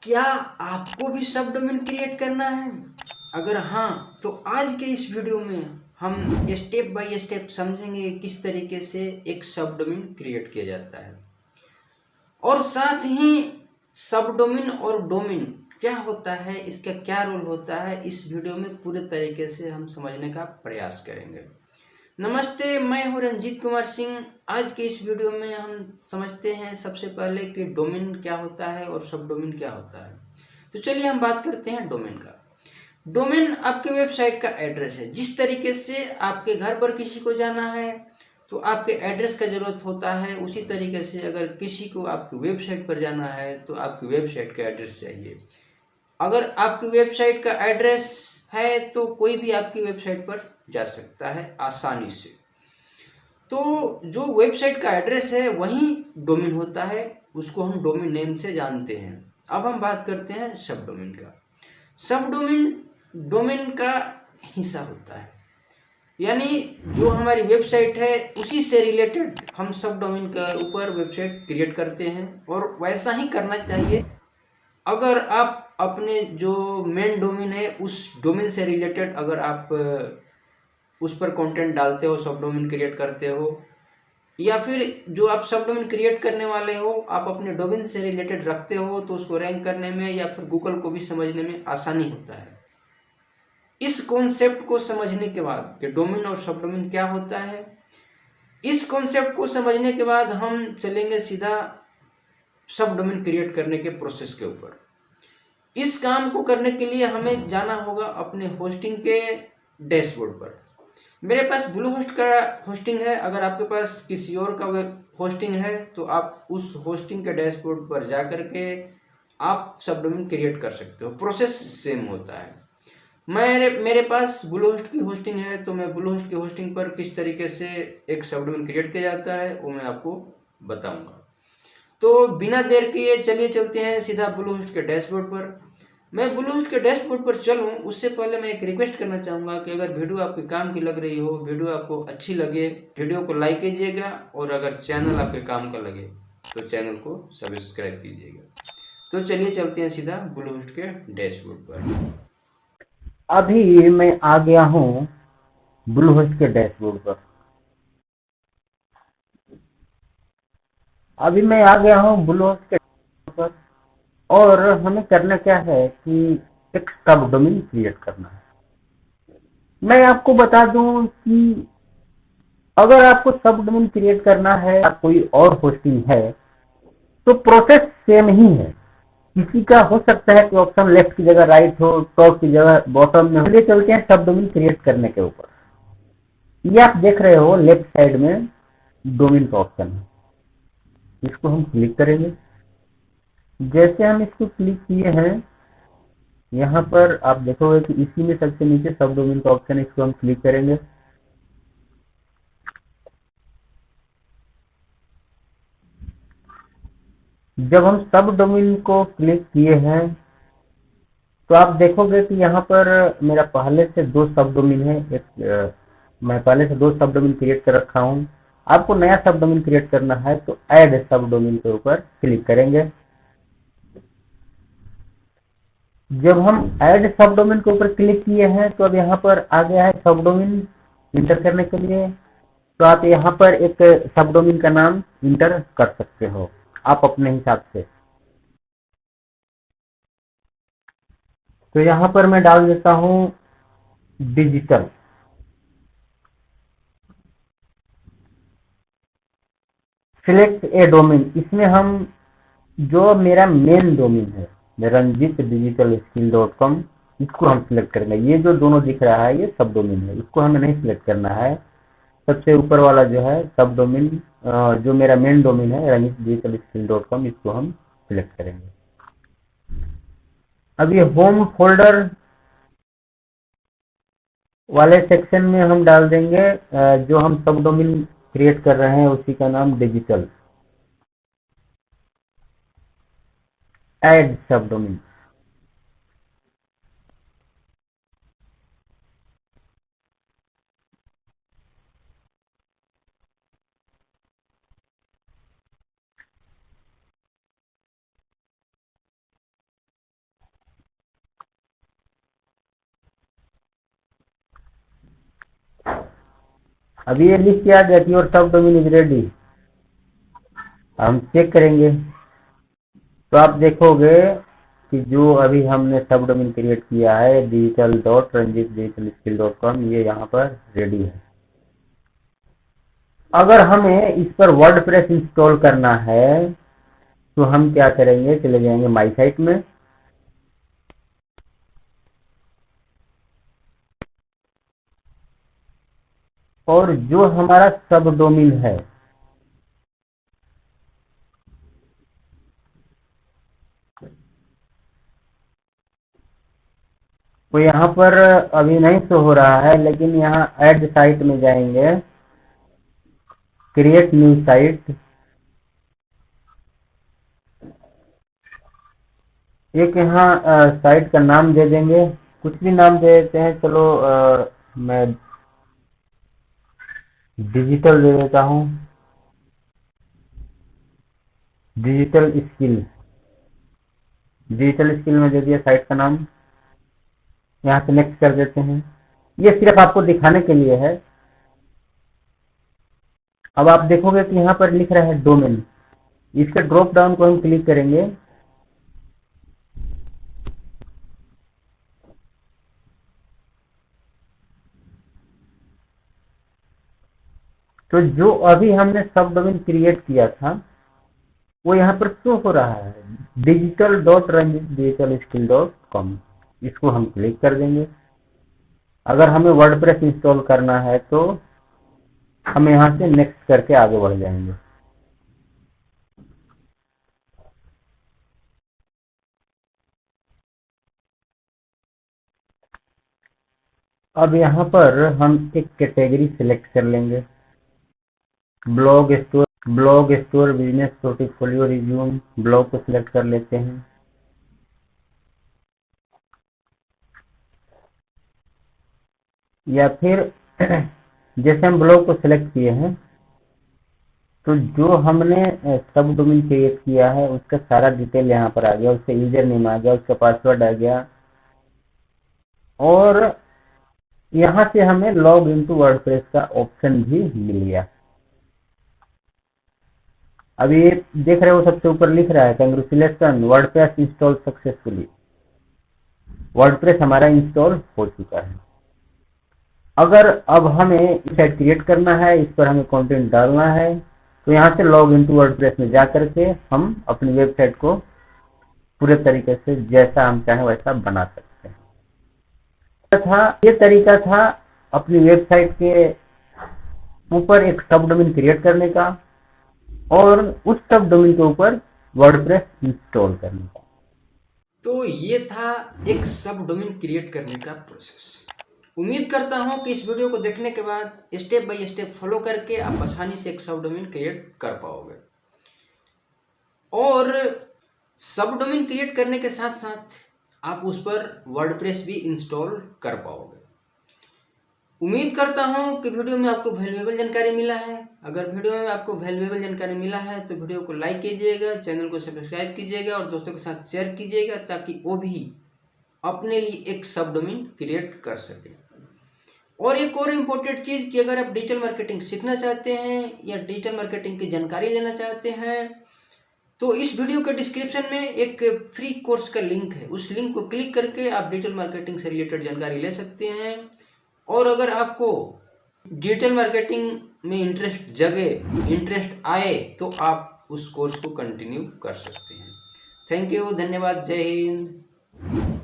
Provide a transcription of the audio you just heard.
क्या आपको भी सब डोमेन क्रिएट करना है? अगर हाँ, तो आज के इस वीडियो में हम स्टेप बाय स्टेप समझेंगे किस तरीके से एक सब डोमेन क्रिएट किया जाता है, और साथ ही सब डोमेन और डोमेन क्या होता है, इसका क्या रोल होता है, इस वीडियो में पूरे तरीके से हम समझने का प्रयास करेंगे। नमस्ते, मैं हूं रंजीत कुमार सिंह। आज के इस वीडियो में हम समझते हैं सबसे पहले कि डोमेन क्या होता है और सब डोमेन क्या होता है। तो चलिए हम बात करते हैं डोमेन का। डोमेन आपके वेबसाइट का एड्रेस है। जिस तरीके से आपके घर पर किसी को जाना है तो आपके एड्रेस का ज़रूरत होता है, उसी तरीके से अगर किसी को आपकी वेबसाइट पर जाना है तो आपकी वेबसाइट का एड्रेस चाहिए। अगर आपकी वेबसाइट का एड्रेस है तो कोई भी आपकी वेबसाइट पर जा सकता है आसानी से। तो जो वेबसाइट का एड्रेस है वही डोमेन होता है, उसको हम डोमेन नेम से जानते हैं। अब हम बात करते हैं सब डोमेन का। सब डोमेन डोमेन का हिस्सा होता है, यानी जो हमारी वेबसाइट है उसी से रिलेटेड हम सब डोमेन के ऊपर वेबसाइट क्रिएट करते हैं, और वैसा ही करना चाहिए। अगर आप अपने जो मेन डोमेन है उस डोमेन से रिलेटेड अगर आप उस पर कंटेंट डालते हो, सब डोमेन क्रिएट करते हो, या फिर जो आप सब डोमेन क्रिएट करने वाले हो आप अपने डोमेन से रिलेटेड रखते हो, तो उसको रैंक करने में या फिर गूगल को भी समझने में आसानी होता है। इस कॉन्सेप्ट को समझने के बाद कि डोमेन और सब डोमेन क्या होता है, इस कॉन्सेप्ट को समझने के बाद हम चलेंगे सीधा सब डोमेन क्रिएट करने के प्रोसेस के ऊपर। इस काम को करने के लिए हमें जाना होगा अपने होस्टिंग के डैशबोर्ड पर। मेरे पास ब्लू होस्ट का होस्टिंग है। अगर आपके पास किसी और का होस्टिंग है तो आप उस होस्टिंग के डैशबोर्ड पर जा कर के आप सब डोमेन क्रिएट कर सकते हो। प्रोसेस सेम होता है। मेरे पास ब्लू होस्ट की होस्टिंग है, तो मैं ब्लू होस्ट की होस्टिंग पर किस तरीके से एक सब डोमेन क्रिएट किया जाता है वो मैं आपको बताऊंगा। तो बिना देर किए चलिए चलते हैं सीधा ब्लू होस्ट के डैशबोर्ड पर। मैं ब्लू होस्ट के डैशबोर्ड पर चलूं उससे पहले मैं एक रिक्वेस्ट करना चाहूँगा कि अगर वीडियो आपके काम की लग रही हो, वीडियो आपको अच्छी लगे, वीडियो को लाइक कीजिएगा, और अगर चैनल आपके काम का लगे तो चैनल को सब्सक्राइब कीजिएगा। तो चलिए चलते हैं सीधा ब्लू होस्ट के डैशबोर्ड पर। अभी मैं आ गया हूँ ब्लू होस्ट के डैशबोर्ड पर। अभी मैं आ गया हूँ ब्लू होस्ट के डैशबोर्ड पर, और हमें करना क्या है कि एक सब डोमेन क्रिएट करना है। मैं आपको बता दूं कि अगर आपको सब डोमेन क्रिएट करना है या कोई और होस्टिंग है तो प्रोसेस सेम ही है। किसी का हो सकता है कि ऑप्शन लेफ्ट की जगह राइट हो, टॉप की जगह बॉटम में हो। चलिए चलते हैं सब डोमेन क्रिएट करने के ऊपर। ये आप देख रहे हो लेफ्ट साइड में डोमेन का ऑप्शन है, इसको हम क्लिक करेंगे। जैसे हम इसको क्लिक किए हैं, यहाँ पर आप देखोगे कि इसी में सबसे नीचे सब डोमेन का ऑप्शन है, इसको हम क्लिक करेंगे। जब हम सब डोमेन को क्लिक किए हैं तो आप देखोगे कि यहाँ पर मेरा पहले से दो सब डोमेन है। मैं पहले से दो सब डोमेन क्रिएट कर रखा हूँ। आपको नया सब डोमेन क्रिएट करना है तो ऐड सब डोमेन के ऊपर क्लिक करेंगे। जब हम ऐड सब डोमेन के ऊपर क्लिक किए हैं तो अब यहाँ पर आ गया है सब डोमेन इंटर करने के लिए। तो आप यहाँ पर एक सब डोमेन का नाम इंटर कर सकते हो आप अपने हिसाब से। तो यहाँ पर मैं डाल देता हूँ डिजिटल। सिलेक्ट ए डोमेन, इसमें हम जो मेरा मेन डोमेन है Ranjeet digital skill dot com, इसको हम सिलेक्ट करेंगे। ये जो दोनों दिख रहा है ये सब डोमेन है, इसको हमें नहीं सिलेक्ट करना है। सबसे ऊपर वाला जो है सब डोमेन, जो मेरा मेन डोमेन है Ranjeet digital skill dot com, इसको हम सिलेक्ट करेंगे। अब ये होम फोल्डर वाले सेक्शन में हम डाल देंगे जो हम सब डोमेन क्रिएट कर रहे हैं उसी का नाम डिजिटल। ऐड सब डोमेन। अभी ये लिख के आ गया कि योर सब डोमेन इज रेडी। हम चेक करेंगे तो आप देखोगे कि जो अभी हमने सब डोमेन क्रिएट किया है digital.ranjitdigitalskill.com, ये यहाँ पर रेडी है। अगर हमें इस पर वर्डप्रेस इंस्टॉल करना है तो हम क्या करेंगे, चले जाएंगे माई साइट में, और जो हमारा सब डोमेन है तो यहाँ पर अभी नहीं शो हो रहा है, लेकिन यहाँ ऐड साइट में जाएंगे, क्रिएट न्यू साइट, एक यहाँ साइट का नाम दे देंगे, कुछ भी नाम दे देते हैं। चलो मैं डिजिटल दे देता हूँ, डिजिटल स्किल में दे दिया साइट का नाम। यहाँ से नेक्स्ट कर देते हैं। ये सिर्फ आपको दिखाने के लिए है। अब आप देखोगे कि यहाँ पर लिख रहा है डोमेन, इसके ड्रॉप डाउन को हम क्लिक करेंगे तो जो अभी हमने सब डोमेन क्रिएट किया था वो यहाँ पर शो हो रहा है, digital.ranjitdigitalskill.com। इसको हम क्लिक कर देंगे। अगर हमें वर्डप्रेस इंस्टॉल करना है तो हम यहाँ से नेक्स्ट करके आगे बढ़ जाएंगे। अब यहाँ पर हम एक कैटेगरी सिलेक्ट कर लेंगे, blog store, business, portfolio, resume. Blog को सिलेक्ट कर लेते हैं। या फिर जैसे हम ब्लॉग को सिलेक्ट किए हैं तो जो हमने सब डोमेन क्रिएट किया है उसका सारा डिटेल यहाँ पर आ गया, उसका यूजर नेम आ गया, उसका पासवर्ड आ गया, और यहाँ से हमें लॉग इनटू वर्डप्रेस का ऑप्शन भी मिल गया। अभी देख रहे हो सबसे ऊपर लिख रहा है congratulation, WordPress install successfully. WordPress हमारा इंस्टॉल हो चुका है। अगर अब हमें साइट क्रिएट करना है, इस पर हमें कंटेंट डालना है, तो यहाँ से लॉग इनटू वर्डप्रेस में जा करके हम अपनी वेबसाइट को पूरे तरीके से जैसा हम चाहें वैसा बना सकते हैं। ये तरीका था अपनी वेबसाइट के ऊपर एक सब डोमेन क्रिएट करने का और उस सब डोमेन के ऊपर वर्डप्रेस इंस्टॉल करने का। तो ये था एक सब डोमेन क्रिएट करने का प्रोसेस। उम्मीद करता हूं कि इस वीडियो को देखने के बाद स्टेप बाय स्टेप फॉलो करके आप आसानी से एक सब डोमेन क्रिएट कर पाओगे। और सब डोमेन क्रिएट करने के साथ साथ आप उस पर वर्डप्रेस भी इंस्टॉल कर पाओगे। उम्मीद करता हूं कि वीडियो में आपको वैल्यूएबल जानकारी मिला है। अगर वीडियो में आपको वैल्यूएबल जानकारी मिला है तो वीडियो को लाइक कीजिएगा, चैनल को सब्सक्राइब कीजिएगा और दोस्तों के साथ शेयर कीजिएगा ताकि वो भी अपने लिए एक सब डोमेन क्रिएट कर सके। और एक और इम्पोर्टेंट चीज़ कि अगर आप डिजिटल मार्केटिंग सीखना चाहते हैं या डिजिटल मार्केटिंग की जानकारी लेना चाहते हैं तो इस वीडियो के डिस्क्रिप्शन में एक फ्री कोर्स का लिंक है, उस लिंक को क्लिक करके आप डिजिटल मार्केटिंग से रिलेटेड जानकारी ले सकते हैं। और अगर आपको डिजिटल मार्केटिंग में इंटरेस्ट आए तो आप उस कोर्स को कंटिन्यू कर सकते हैं। थैंक यू, धन्यवाद, जय हिंद।